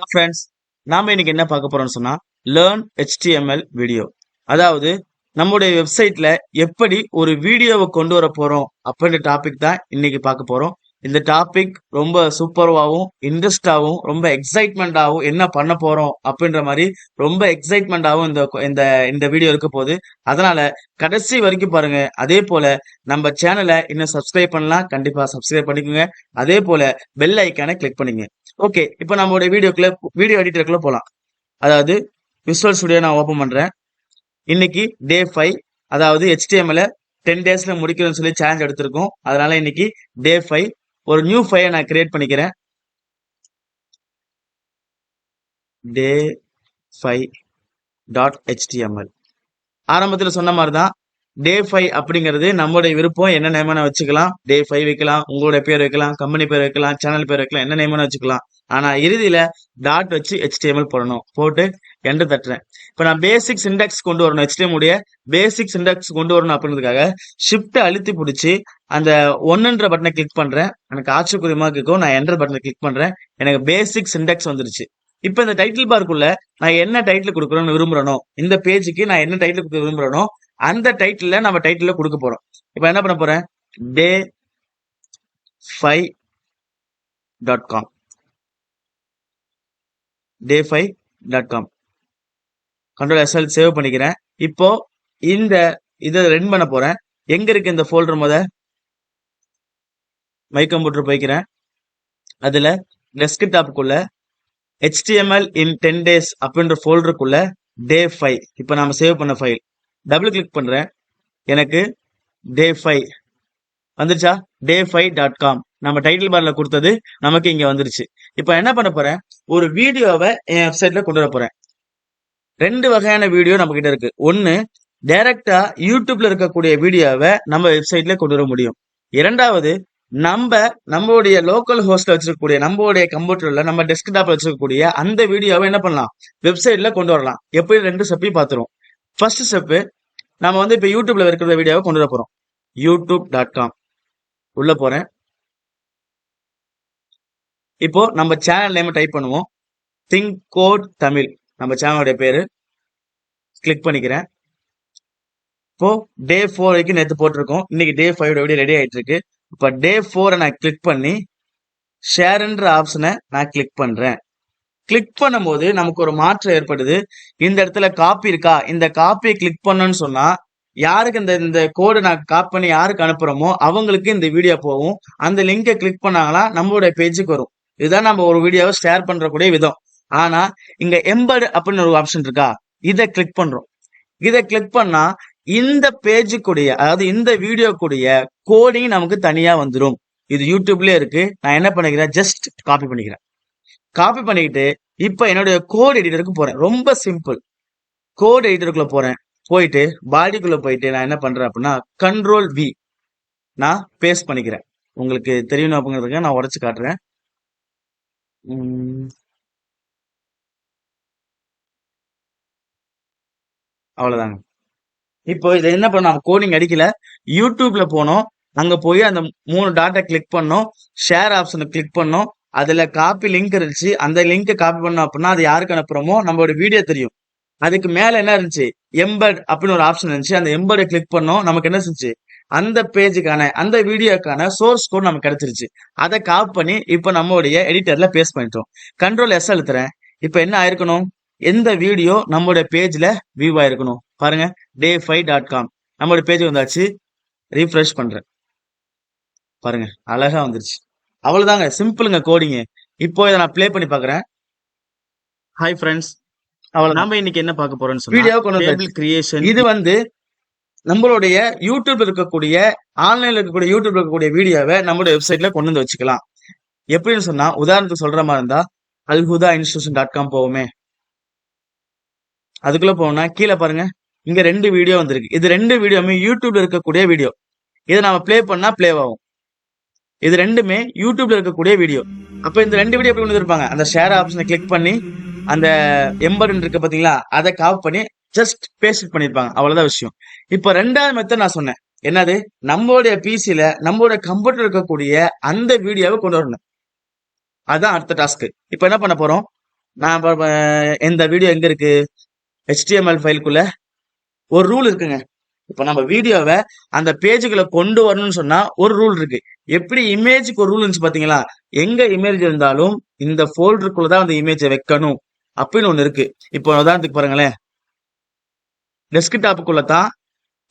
Friends, நாம இன்னைக்கு என்ன பார்க்க போறோம்னு சொன்னா லேர்ன் HTML வீடியோ. அதாவது நம்முடைய வெப்சைட்ல எப்படி ஒரு வீடியோவை கொண்டு வர போறோம் அப்படின்ற டாபிக் தான் இன்னைக்கு பார்க்க போறோம். இந்த டாபிக் ரொம்ப சூப்பர்வாகவும் இன்ட்ரெஸ்டாகவும் ரொம்ப எக்ஸைட்மெண்டாகவும் என்ன பண்ண போறோம் அப்படின்ற மாதிரி ரொம்ப எக்ஸைட்மெண்டாகவும் இந்த இந்த இந்த வீடியோ இருக்க போகுது. அதனால கடைசி வரைக்கும் பாருங்க. அதே போல நம்ம சேனலை இன்னும் சப்ஸ்கிரைப் பண்ணலாம், கண்டிப்பா சப்ஸ்கிரைப் பண்ணிக்கோங்க. அதே போல பெல் ஐக்கானை கிளிக் பண்ணிங்க. ஓகே, இப்போ நம்மளுடைய வீடியோ எடிட்டருக்குள்ள போலாம். அதாவது விசுவல் ஸ்டுடியோ நான் ஓபன் பண்றேன். இன்னைக்கு டே 5, அதாவது HTML 10 டேஸ்ல முடிக்கணும்னு சொல்லி சேலஞ்ச் எடுத்திருக்கோம். அதனால இன்னைக்கு டே 5 ஒரு நியூ ஃபைலை நான் கிரியேட் பண்ணிக்கிறேன். டே 5.html. ஆரம்பத்தில் சொன்ன மாதிரி தான் டே 5 அப்படிங்கிறது நம்மளுடைய விருப்பம். என்ன நேமான வச்சுக்கலாம், டே 5 வைக்கலாம், உங்களுடைய பேர் வைக்கலாம், கம்பெனி பேர் வைக்கலாம், சேனல் பேர் வைக்கலாம், என்ன நேமான வச்சுக்கலாம். ஆனா இறுதியில டாட் வச்சு HTML போடணும். போட்டு என்டர் தட்டுறேன். இப்ப நான் பேசிக் சிண்டாக்ஸ் கொண்டு வரணும், HTML உடைய பேசிக் சிண்டாக்ஸ் கொண்டு வரணும் அப்படின்றதுக்காக ஷிஃப்ட் அழுத்தி பிடிச்சி அந்த ஒன்னுன்ற பட்டனை கிளிக் பண்றேன். எனக்கு ஆச்சரியமா இருக்கும். நான் என்டர் பட்டனை கிளிக் பண்றேன். எனக்கு பேசிக் சிண்டாக்ஸ் வந்துருச்சு. இப்ப இந்த டைட்டில் பார்க்குள்ள நான் என்ன டைட்டில் கொடுக்கணும்னு விரும்புறனோ, இந்த பேஜுக்கு நான் என்ன டைட்டில் கொடுக்க விரும்புறனோ அந்த டைட்டில் நம்ம டைட்டில கொடுக்க போறோம். இப்ப என்ன பண்ண போறேன், day5.com day5.com control SL save பண்ணிக்கிறேன். இப்போ இந்த இதை ரன் பண்ண போறேன். எங்க இருக்கு இந்த ஃபோல்டர்? மை கம்ப்யூட்டர் போய்க்கிறேன். அதுல டெஸ்க்டாப்புக்குள்ள HTML in 10 days அப்படின்ற ஃபோல்டருக்குள்ள day 5 இப்போ நாம சேவ் பண்ண ஃபைல் டபுள் கிளிக் பண்றேன். எனக்கு day 5 வந்துருச்சா? day5.com நம்ம டைட்டில் பார்ல கொடுத்தது நமக்கு இங்க வந்துருச்சு. இப்போ என்ன பண்ண போறேன், ஒரு வீடியோவை என் வெப்சைட்ல கொண்டு வர போறேன். ரெண்டு வகையான வீடியோ நம்ம கிட்ட இருக்கு. ஒன்னு, டைரக்டா யூடியூப்ல இருக்கக்கூடிய வீடியோவை நம்ம வெப்சைட்ல கொண்டு வர முடியும். இரண்டாவது, நம்மளுடைய லோக்கல் ஹோஸ்ட்ல வச்சிருக்கக்கூடிய நம்மளுடைய கம்ப்யூட்டர்ல நம்ம டெஸ்க்டாப்ல வச்சிருக்கக்கூடிய அந்த வீடியோவை என்ன பண்ணலாம், வெப்சைட்ல கொண்டு வரலாம். எப்படி ரெண்டு ஸ்டெப்பையும் பார்த்துரும். ஃபர்ஸ்ட் ஸ்டெப், நம்ம இப்ப யூடியூப்ல இருக்கிற வீடியோவை கொண்டு வர போறோம். youtube.com உள்ள போறேன். இப்போ நம்ம சேனல் நேம் டைப் பண்ணுவோம், திங்க் கோட் தமிழ் நம்ம சேனலோட பேரு. கிளிக் பண்ணிக்கிறேன். இப்போ டே 4 வரைக்கும் நேற்று போட்டிருக்கோம். இன்னைக்கு டே 5 வீடியோ ரெடி ஆயிட்டு இருக்கு. இப்ப டே 4 நான் கிளிக் பண்ணி ஷேர்ன்ற ஆப்ஷனை நான் கிளிக் பண்றேன். கிளிக் பண்ணும்போது நமக்கு ஒரு மாற்றம் ஏற்படுது. இந்த இடத்துல காப்பி இருக்கா, இந்த காப்பியை கிளிக் பண்ணணும்னு சொன்னா யாருக்கு இந்த கோடு நான் காப்பி பண்ணி யாருக்கு அனுப்புறோமோ அவங்களுக்கு இந்த வீடியோ போகும். அந்த லிங்கை கிளிக் பண்ணாங்களா நம்மளுடைய பேஜுக்கு வரும். இதுதான் நம்ம ஒரு வீடியோவை ஷேர் பண்றக்கூடிய விதம். ஆனா இங்க எம்பெட் அப்படின்னு ஒரு ஆப்ஷன் இருக்கா, இதை கிளிக் பண்றோம். இதை கிளிக் பண்ணா இந்த பேஜுக்குடைய, அதாவது இந்த வீடியோ கூடிய கோடிங் நமக்கு தனியா வந்துடும். இது யூடியூப்லயே இருக்கு. நான் என்ன பண்ணிக்கிறேன், ஜஸ்ட் காப்பி பண்ணிக்கிறேன். காப்பி பண்ணிக்கிட்டு இப்ப என்னுடைய கோட் எடிட்டருக்கு போறேன். ரொம்ப சிம்பிள். கோட் எடிட்டருக்குள்ள போறேன். போயிட்டு பாடிக்குள்ள போயிட்டு நான் என்ன பண்றேன் அப்படின்னா கண்ட்ரோல் V நான் பேஸ்ட் பண்ணிக்கிறேன். உங்களுக்கு தெரியணும் அப்படிங்கிறதுக்கு நான் உடைச்சு காட்டுறேன். அவ்வளவுதாங்க. இப்போ இதை என்ன பண்ண, கோடிங் அடிக்கல, யூடியூப்ல போனோம். அங்க போய் அந்த 3 டாட்டை கிளிக் பண்ணோம், ஷேர் ஆப்ஷனை கிளிக் பண்ணோம். அதுல காப்பி லிங்க் இருந்துச்சு. அந்த லிங்கை காப்பி பண்ணோம் அப்படின்னா அது யாருக்கு அனுப்புறோமோ நம்மளோட வீடியோ தெரியும். அதுக்கு மேல என்ன இருந்துச்சு, எம்பெட் அப்படின்னு ஒரு ஆப்ஷன் இருந்துச்சு. அந்த எம்பெடை கிளிக் பண்ணோம். நமக்கு என்ன செஞ்சு, அந்த பேஜுக்கான அந்த வீடியோக்கான சோர்ஸ் கோட் நமக்கு கிடைச்சிருச்சு. அதை காப்பி பண்ணி இப்ப நம்மளுடைய எடிட்டர்ல பேஸ்ட் பண்ணிட்டோம். Control S அழுத்துறேன். இப்ப என்ன ஆயிருக்கணும், எந்த வீடியோ நம்மளுடைய பேஜ்ல வியூ ஆயிருக்கணும். பாருங்க, day5.com நம்மளோட பேஜ் வந்தாச்சு. ரீஃப்ரெஷ் பண்றேன். பாருங்க, அழகா வந்துருச்சு. அவ்வளவுதாங்க, சிம்பிளுங்க கோடிங்க. இப்போ இதை நான் ப்ளே பண்ணி பாக்குறேன். ஹாய் ஃப்ரெண்ட்ஸ், அவ்வளவு நாம இன்னைக்கு என்ன பார்க்க போறோம்னு சொன்னா வீடியோ டேபிள் கிரியேஷன். இது நம்மளுடைய யூடியூப்ல இருக்கக்கூடிய, ஆன்லைன்ல இருக்கக்கூடிய யூடியூப்ல இருக்கக்கூடிய வீடியோவை நம்மளுடைய வெப்சைட்ல கொண்டு வந்து வச்சுக்கலாம். எப்படின்னு சொன்னா, உதாரணத்துக்கு சொல்ற மாதிரி இருந்தா alhudainstitution.com போவோமே. அதுக்குள்ள போனா கீழே பாருங்க, இங்க 2 வீடியோ வந்திருக்கு. இது 2 வீடியோமே யூடியூப்ல இருக்கக்கூடிய வீடியோ. இதை நாம ப்ளே பண்ணா ப்ளே ஆகும். இது ரெண்டுமே யூடியூப்ல இருக்கக்கூடிய வீடியோ. அப்ப இந்த 2 வீடியோ எப்படி கொண்டு வந்திருப்பாங்க, அந்த ஷேர் ஆப்ஷனை கிளிக் பண்ணி அந்த எம்பெட் இருக்கு பாத்தீங்களா, அதை காப்பி பண்ணி ஜஸ்ட் பேஸ்ட் பண்ணிருப்பாங்க. அவ்வளவுதான் விஷயம். இப்ப ரெண்டாவது மெத்தட் நான் சொன்னேன், என்னது, நம்மளுடைய பிசில நம்மளுடைய கம்ப்யூட்டர் இருக்கக்கூடிய அந்த வீடியோவை கொண்டு வரணும். அதான் அடுத்த டாஸ்க். இப்ப என்ன பண்ண போறோம், நான் இந்த வீடியோ எங்க இருக்கு, HTML ஃபைலுக்குள்ள ஒரு ரூல் இருக்குங்க. இப்ப நம்ம வீடியோவை அந்த பேஜுக்குள்ள கொண்டு வரணும்னு சொன்னா ஒரு ரூல் இருக்கு. எப்படி இமேஜுக்கு ஒரு ரூல் இருந்துச்சு பாத்தீங்களா? எங்க இமேஜ் இருந்தாலும் இந்த ஃபோல்டருக்குள்ளதான் அந்த இமேஜை வைக்கணும் அப்படின்னு ஒண்ணு இருக்கு. இப்போ உதாரணத்துக்கு பாருங்களேன், டெஸ்க்டாப்புக்குள்ள தான்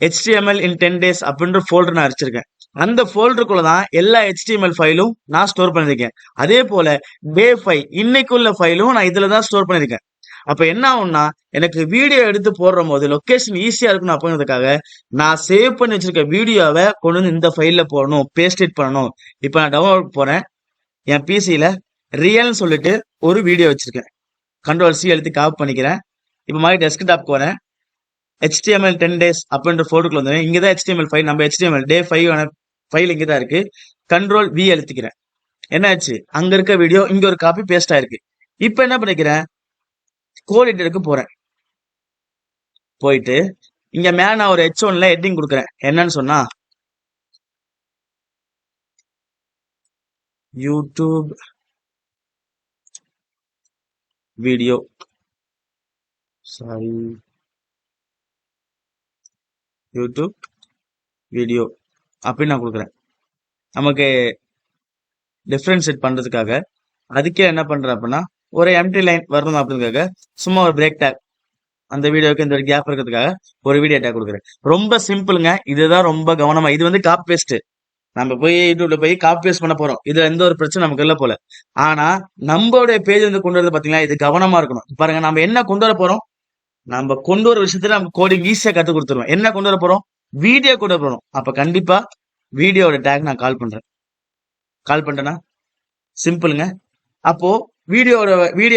HTML in 10 days அப்படின்ற ஃபோல்டர் நான் அடிச்சிருக்கேன். அந்த ஃபோல்டருக்குள்ள தான் எல்லா HTML ஃபைலும் நான் ஸ்டோர் பண்ணிருக்கேன். அதே போல டே 5 இன்னைக்குள்ள ஃபைலும் நான் இதுல தான் ஸ்டோர் பண்ணிருக்கேன். அப்ப என்ன ஆகும்னா, எனக்கு வீடியோ எடுத்து போடுற போது லொகேஷன் ஈஸியா இருக்கணும் அப்படிங்கிறதுக்காக நான் சேவ் பண்ணி வச்சிருக்க வீடியோவை கொண்டு வந்து இந்த ஃபைல்ல போடணும், பேஸ்ட் பண்ணணும். இப்ப நான் டவுன்லோட் போறேன். என் பிசியில ரியல்னு சொல்லிட்டு ஒரு வீடியோ வச்சிருக்கேன். Ctrl+C அழுத்தி காப்பி பண்ணிக்கிறேன். இப்ப மாதிரி டெஸ்க்டாப்க்கு வரேன். HTML 10 days அப்படின்ற ஃபோல்டருக்குள்ள வந்துடுறேன். இங்கதான் HTML ஃபைல், நம்ம HTML டே 5 ஃபைல் இங்கதான் இருக்கு. Ctrl+V அழுத்திக்கிறேன். என்னாச்சு, அங்க இருக்க வீடியோ இங்க ஒரு காப்பி பேஸ்ட் ஆயிருக்கு. இப்ப என்ன பண்ணிக்கிறேன், கோட் எடிட்டருக்கு போறேன். போயிட்டு இங்க மேல நான் ஒரு H1ல ஹெட்டிங் கொடுக்குறேன். என்னன்னு சொன்னா YouTube video, sorry YouTube video அப்படின்னு நான் கொடுக்குறேன். நமக்கு டிஃபரன்ஷியேட் பண்றதுக்காக அதுக்கே என்ன பண்றேன் அப்படின்னா, ஒரு எம்டி லைன் வரணும் அப்படின்றதுக்காக சும்மா ஒரு பிரேக் டேக், அந்த வீடியோக்கு இந்த கேப் இருக்கிறதுக்காக ஒரு வீடியோ டேக் கொடுக்குறேன். ரொம்ப சிம்பிளுங்க. இதுதான் ரொம்ப கவனமா, இது வந்து காப்பி பேஸ்ட். நம்ம போய் யூடியூப்ல போய் காப்பி பேஸ்ட் பண்ண போறோம். இதுல எந்த ஒரு பிரச்சனை நமக்கு இல்ல போல. ஆனா நம்மளுடைய பேஜ் வந்து கொண்டு வரது பாத்தீங்களா, இது கவனமா இருக்கணும். பாருங்க, நம்ம என்ன கொண்டு வர போறோம், நம்ம கொண்டு வர விஷயத்துல நம்ம கோடிங் ஈஸியா கத்து கொடுத்துருவோம். என்ன கொண்டு வர போறோம், வீடியோ கொண்டு வர போறோம். அப்ப கண்டிப்பா வீடியோட டேக் நான் கால் பண்றேன்னா சிம்பிளுங்க. அப்போ வீடியோ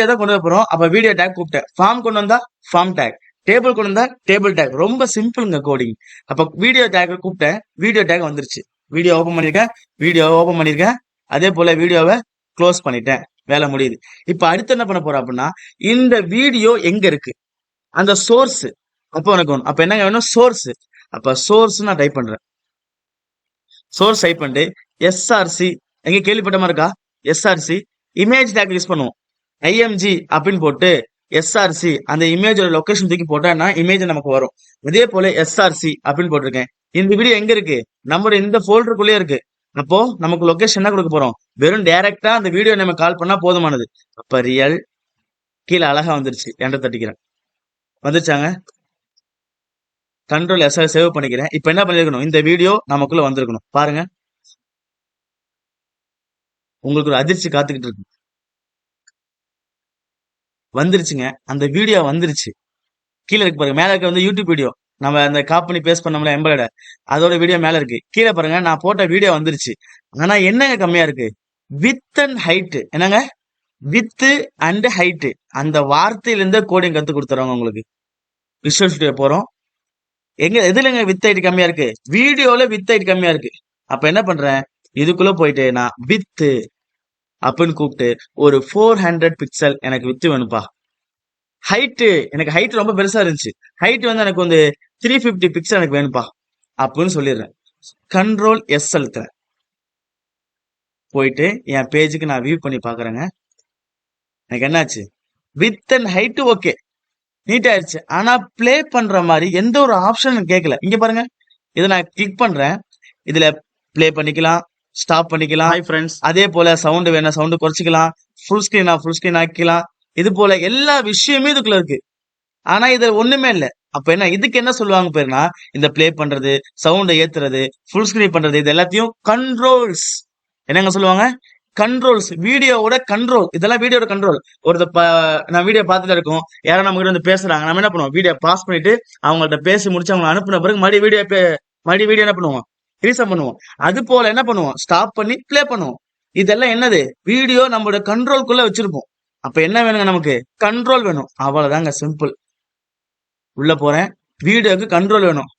தான் கொண்டு வர போறோம். அப்ப வீடியோ டேக் கூப்பிட்டேன். ஃபார்ம் கொண்டு வந்தா ஃபார்ம் டேக், டேபிள் கொண்டு வந்தா டேபிள் டேக். ரொம்ப சிம்பிளுங்க கோடிங். அப்ப வீடியோ டேக் கூப்பிட்டேன், வீடியோ டேக் வந்துருச்சு. வீடியோ ஓபன் பண்ணிருக்கேன். அதே போல வீடியோவை க்ளோஸ் பண்ணிட்டேன். வேலை முடியுது. இப்ப அடுத்து என்ன பண்ண போறோம் அப்படின்னா, இந்த வீடியோ எங்க இருக்கு, அந்த சோர்ஸ் அப்போ எனக்கு வேணும். அப்ப என்ன வேணும், சோர்ஸ். அப்ப சோர்ஸ் நான் டைப் பண்றேன். சோர்ஸ் டைப் பண்ணிட்டு SRC, எங்க கேள்விப்பட்ட மாதிரி இருக்கா, SRC இமேஜ் டேக் யூஸ் பண்ணுவோம். IMG அப்படின்னு போட்டு SRC அந்த இமேஜோட லொகேஷன் தூக்கி போட்டா இமேஜ் நமக்கு வரும். இதே போல SRC அப்படின்னு போட்டிருக்கேன். இந்த வீடியோ எங்க இருக்கு, நம்மளோட இந்த ஃபோல்டருக்குள்ளே இருக்கு. அப்போ நமக்கு லொகேஷன் என்ன கொடுக்க போறோம், வெறும் டைரக்டா அந்த வீடியோ நம்ம கால் பண்ணா போதுமானது. அப்ப ரியல் கீழே அழகா வந்துருச்சு. என்டர் தட்டிக்கிறேன். வந்துருச்சாங்க. Ctrl+S சேவ் பண்ணிக்கிறேன். இப்ப என்ன பண்ணிருக்கணும், இந்த வீடியோ நமக்குள்ள வந்திருக்கணும். பாருங்க, உங்களுக்கு ஒரு அதிர்ச்சி காத்துக்கிட்டு இருக்கு. வந்துருச்சுங்க, அந்த வீடியோ வந்துருச்சு. கீழே இருக்கு பாருங்க, மேல இருக்க வந்து யூடியூப் வீடியோ, நம்ம அந்த காப்பி பண்ணி பேஸ்ட் பண்ணோம்ல எம்பெட, அதோட வீடியோ மேல இருக்கு. கீழே பாருங்க, நான் போட்ட வீடியோ வந்துருச்சு. ஆனா என்னங்க கம்மியா இருக்கு, வித் அண்ட் ஹைட். என்னங்க, வித் அண்ட் ஹைட். அந்த வார்த்தையில இருந்தே கோடிங் கத்து கொடுத்துறவங்க உங்களுக்கு. விஷுவல் ஸ்டுடியோ போறோம். எதுலங்க வித் ஹைட் கம்மியா இருக்கு, வீடியோல வித் ஹைட் கம்மியா இருக்கு. அப்ப என்ன பண்றேன், இதுக்குள்ள போயிட்டு நான் வித் அப்படின்னு கூப்பிட்டு ஒரு 400 பிக்சல் எனக்கு வித்து வேணும்பா. ஹைட்டு, எனக்கு ஹைட் ரொம்ப பெருசா இருந்துச்சு. ஹைட் வந்து எனக்கு வந்து 350 பிக்சல் எனக்கு வேணும்பா அப்படின்னு சொல்லிடுறேன். Ctrl+S அழுத்துறேன். போயிட்டு என் பேஜுக்கு நான் வியூ பண்ணி பாக்குறேங்க. எனக்கு என்னாச்சு, width and height okay, neat ஆயிடுச்சு. ஆனா பிளே பண்ற மாதிரி எந்த ஒரு ஆப்ஷனும் கேட்கல. இங்க பாருங்க, இதை நான் கிளிக் பண்றேன். இதுல பிளே பண்ணிக்கலாம், ஸ்டாப் பண்ணிக்கலாம். Hi friends. அதே போல சவுண்ட் வேணா சவுண்ட் குறைச்சிக்கலாம், ஃபுல் ஸ்கிரீன் ஆக்கிக்கலாம். இது போல எல்லா விஷயமே இதுக்குள்ள இருக்கு. ஆனா இது ஒண்ணுமே இல்ல. அப்ப என்ன, இதுக்கு என்ன சொல்லுவாங்க பேருனா, இந்த பிளே பண்றது, சவுண்டை ஏத்துறது, ஃபுல் ஸ்கிரீன் பண்றது, இது எல்லாத்தையும் கண்ட்ரோல்ஸ். என்னங்க சொல்லுவாங்க, கண்ட்ரோல்ஸ். வீடியோவோட கண்ட்ரோல், இதெல்லாம் வீடியோட கண்ட்ரோல். நான் வீடியோ பார்த்துட்டு இருக்கோம், யாரும் நம்ம கிட்ட வந்து பேசுறாங்க, நம்ம என்ன பண்ணுவோம், வீடியோ பாஸ் பண்ணிட்டு அவங்கள்ட்ட பேசி முடிச்சு அவங்க அனுப்புன பிறகு மறுபடியும் வீடியோ என்ன பண்ணுவோம், ரீசன் பண்ணுவோம். அது போல என்ன பண்ணுவோம், ஸ்டாப் பண்ணி பிளே பண்ணுவோம். இதெல்லாம் என்னது, வீடியோ நம்மளோட கண்ட்ரோல்குள்ள வச்சிருப்போம். அப்ப என்ன வேணுங்க, நமக்கு கண்ட்ரோல் வேணும். அவ்வளவுதாங்க, சிம்பிள். உள்ள போறேன், வீடியோக்கு கண்ட்ரோல் வேணும்,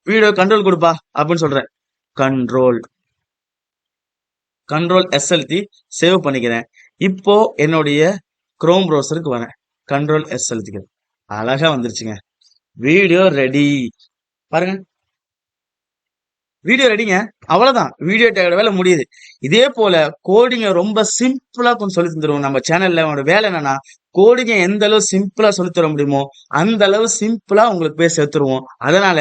வீடியோ கண்ட்ரோல் கொடுப்பா அப்படின்னு சொல்றேன். Ctrl+S அழுத்தி சேவ் பண்ணிக்கிறேன். இப்போ என்னுடைய குரோம் ப்ரௌசருக்கு வரேன். Ctrl+S அழுத்திக்கிறேன். அழகா வந்துருச்சுங்க, வீடியோ ரெடி. பாருங்க, வீடியோ ரெடிங்க. அவ்வளவுதான், வீடியோ டேக்கோட வேலை முடியுது. இதே போல கோடிங்க ரொம்ப சிம்பிளா கொஞ்சம் சொல்லி தந்துருவோம் நம்ம சேனல்ல. வேலை என்னன்னா, கோடிங்க எந்த அளவு சிம்பிளா சொல்லித் தர முடியுமோ அந்த அளவு சிம்பிளா உங்களுக்கு போய் சேர்த்துருவோம். அதனால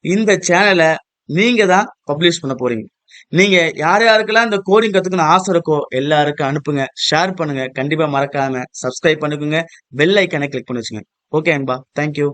இந்த சேனலை நீங்க தான் பப்ளிஷ் பண்ண போறீங்க. நீங்க யார் யாருக்கெல்லாம் இந்த கோடிங் கத்துக்கணும் ஆசை இருக்கோ எல்லாருக்கும் அனுப்புங்க, ஷேர் பண்ணுங்க. கண்டிப்பா மறக்காம சப்ஸ்கிரைப் பண்ணிக்கோங்க, பெல் ஐக்கானை கிளிக் பண்ணி வச்சுங்க. ஓகே அன்பா, தேங்க்யூ.